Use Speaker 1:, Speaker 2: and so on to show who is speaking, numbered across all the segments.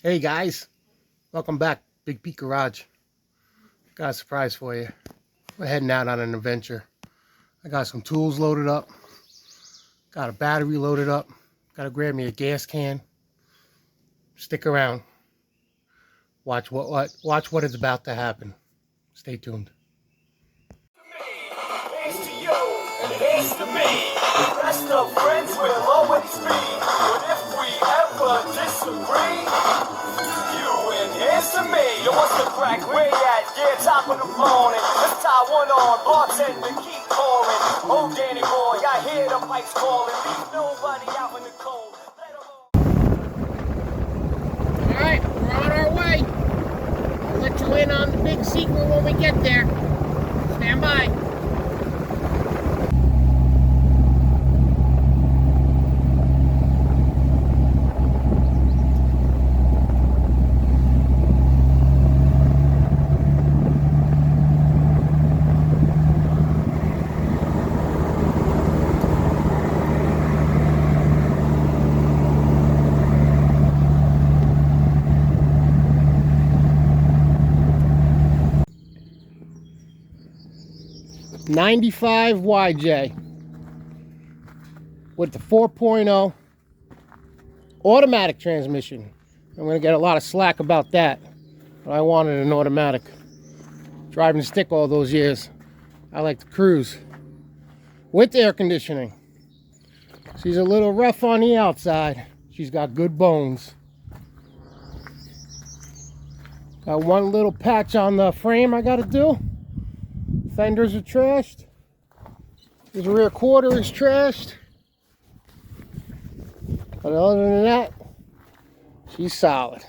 Speaker 1: Hey guys, welcome back, Big Pete Garage. Got a surprise for you. We're heading out on an adventure. I got some tools loaded up, got a battery loaded up, gotta grab me a gas can. Stick around. Watch what is about to happen. Stay tuned.
Speaker 2: Here's to you, and here's to me. Best of friends will always be. But if we ever disagree, you and here's to me. Yo, what's the crack? Where you at? Yeah, top of the morning. Let's tie one on. Bartender, keep pouring. Oh, Danny boy, I hear the pipes calling. Leave nobody out in the cold.
Speaker 1: Alright, we're on our way. I'll let you in on the big secret when we get there. Stand by. '95 YJ with the 4.0 automatic transmission. I'm going to get a lot of slack about that, but I wanted an automatic. Driving stick all those years, I like to cruise with air conditioning. She's a little rough on the outside. She's got good bones. Got one little patch on the frame I got to do. Fenders are trashed. This rear quarter is trashed. But other than that, she's solid.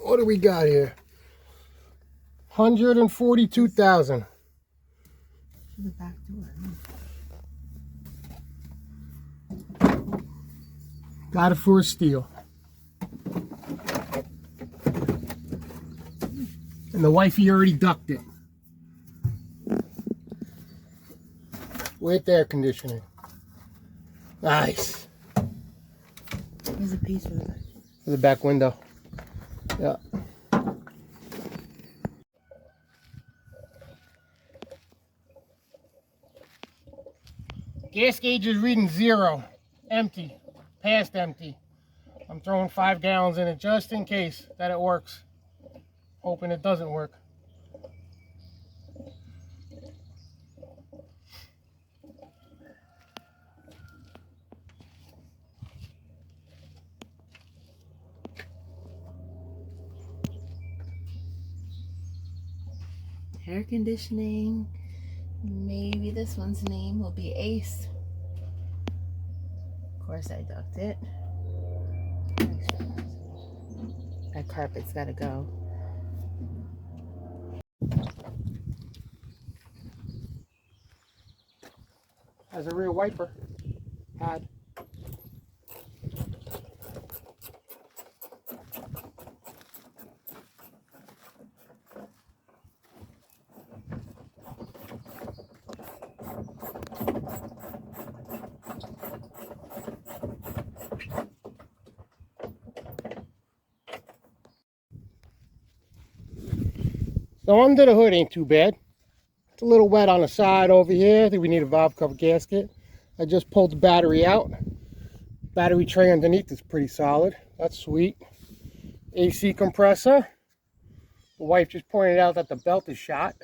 Speaker 1: What do we got here? 142,000.
Speaker 3: The back door.
Speaker 1: Got it for a steal. And the wifey already ducked it. With air conditioning. Nice.
Speaker 3: Here's a piece for the back.
Speaker 1: For the back window. Yeah. Gas gauge is reading 0. Empty. Past empty. I'm throwing 5 gallons in it just in case that it works. Hoping it doesn't work.
Speaker 3: Air conditioning. Maybe this one's name will be Ace. Of course I ducked it. That carpet's gotta go.
Speaker 1: Has a rear wiper. Had. So under the hood ain't too bad. It's a little wet on the side over here. I think we need a valve cover gasket. I just pulled the battery out. Battery tray underneath is pretty solid. That's sweet. AC compressor. The wife just pointed out that the belt is shot.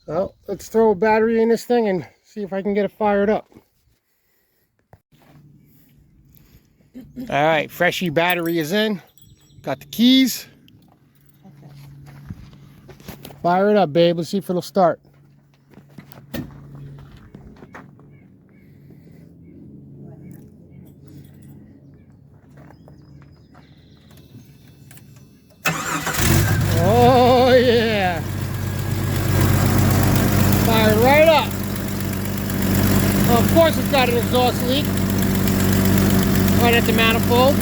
Speaker 1: Well, let's throw a battery in this thing and see if I can get it fired up. All right, Freshie battery is in. Got the keys. Fire it up, babe. Let's see if it'll start. Oh, yeah. Fire right up. Well, of course it's got an exhaust leak. Right at the manifold.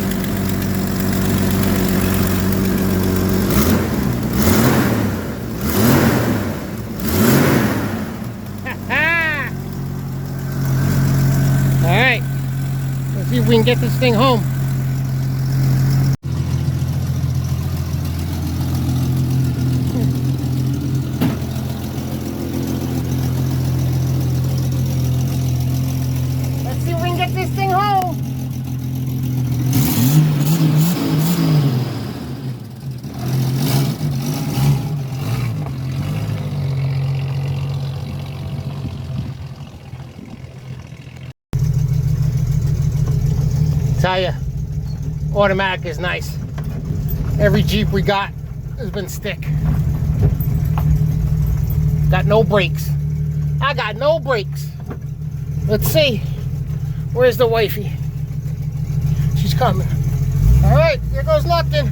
Speaker 1: Ha ha! we can get this thing home. Let's see if we can get this thing home. Tell you, automatic is nice. Every Jeep we got has been stick. Got no brakes. I got no brakes. Let's see. Where's the wifey? She's coming. All right, here goes nothing.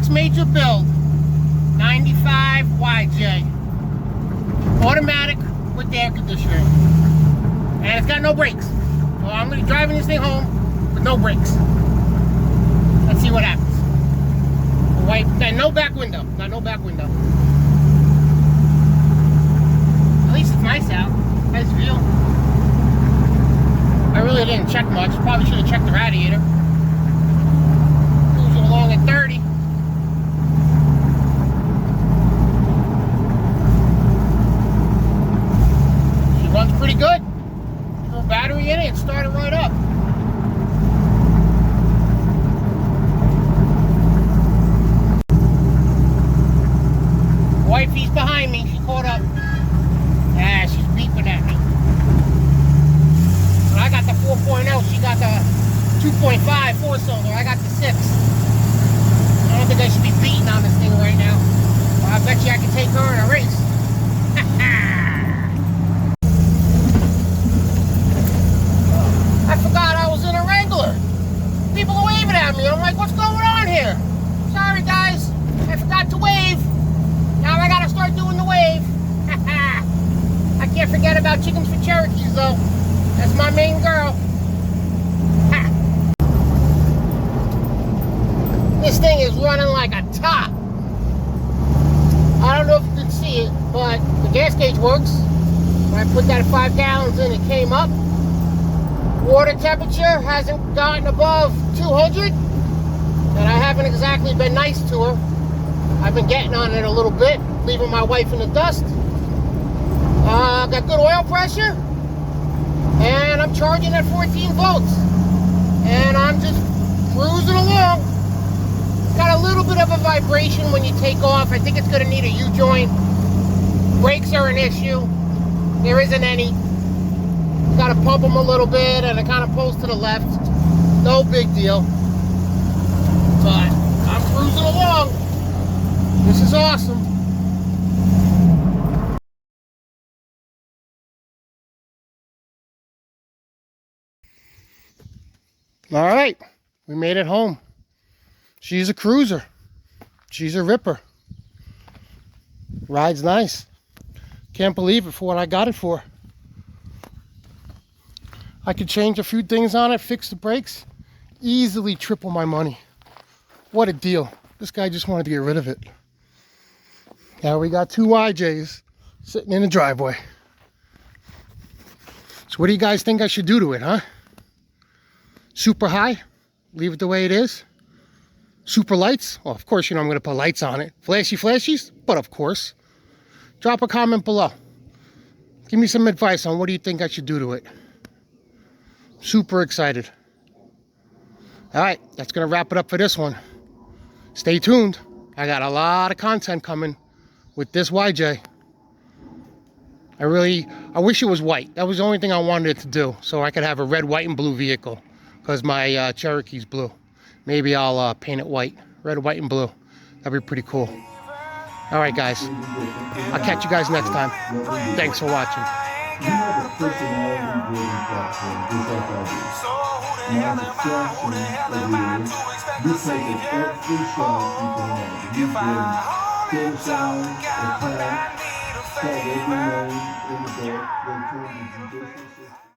Speaker 1: Major build 95 YJ, automatic with air conditioning, and it's got no brakes. So I'm going to be driving this thing home with no brakes. Let's see what happens. Wait, no back window. Got no back window. At least it's nice out. Nice view. I really didn't check much. Probably should have checked the radiator. Cruising along at 30. Runs pretty good. Throw a battery in it and start it right up. Wifey's behind me. She caught up. Ah, she's beeping at me. But I got the 4.0. She got the 2.5 4-cylinder. I got the 6. I don't think I should be beating on this thing right now. Well, I bet you I can take her in a race. I forgot I was in a Wrangler. People are waving at me. I'm like, what's going on here? Sorry, guys. I forgot to wave. Now I gotta start doing the wave. I can't forget about Chickens for Cherokees, though. That's my main girl. This thing is running like a top. I don't know if you can see it, but the gas gauge works. When I put that 5 gallons in, it came up. Water temperature hasn't gotten above 200, and I haven't exactly been nice to her. I've been getting on it a little bit, leaving my wife in the dust. Got good oil pressure, and I'm charging at 14 volts, and I'm just cruising along. It's got a little bit of a vibration when you take off. I think it's going to need a U-joint. Brakes are an issue. There isn't any. Got to pump them a little bit, and it kind of pulls to the left. No big deal. But I'm cruising along. This is awesome. All right, we made it home. She's a cruiser. She's a ripper. Rides nice. Can't believe it for what I got it for. I could change a few things on it, fix the brakes, easily triple my money. What a deal. This guy just wanted to get rid of it. Now we got 2 YJs sitting in the driveway. So what do you guys think I should do to it, huh? Super high? Leave it the way it is? Super lights? Well, of course, you know I'm going to put lights on it. Flashy flashies? But of course. Drop a comment below. Give me some advice on what do you think I should do to it. Super excited. All right, that's going to wrap it up for this one. Stay tuned. I got a lot of content coming with this YJ. I wish it was white. That was the only thing I wanted it to do, so I could have a red, white, and blue vehicle, because my Cherokee's blue. Maybe I'll paint it white. Red, white, and blue. That'd be pretty cool. All right, guys. I'll catch you guys next time. Thanks for watching.
Speaker 4: You have a personality building platform just like I do. My distraction over this type of every shot you can have. You can go sound, attack, start every name in the dark, they turn to judicial.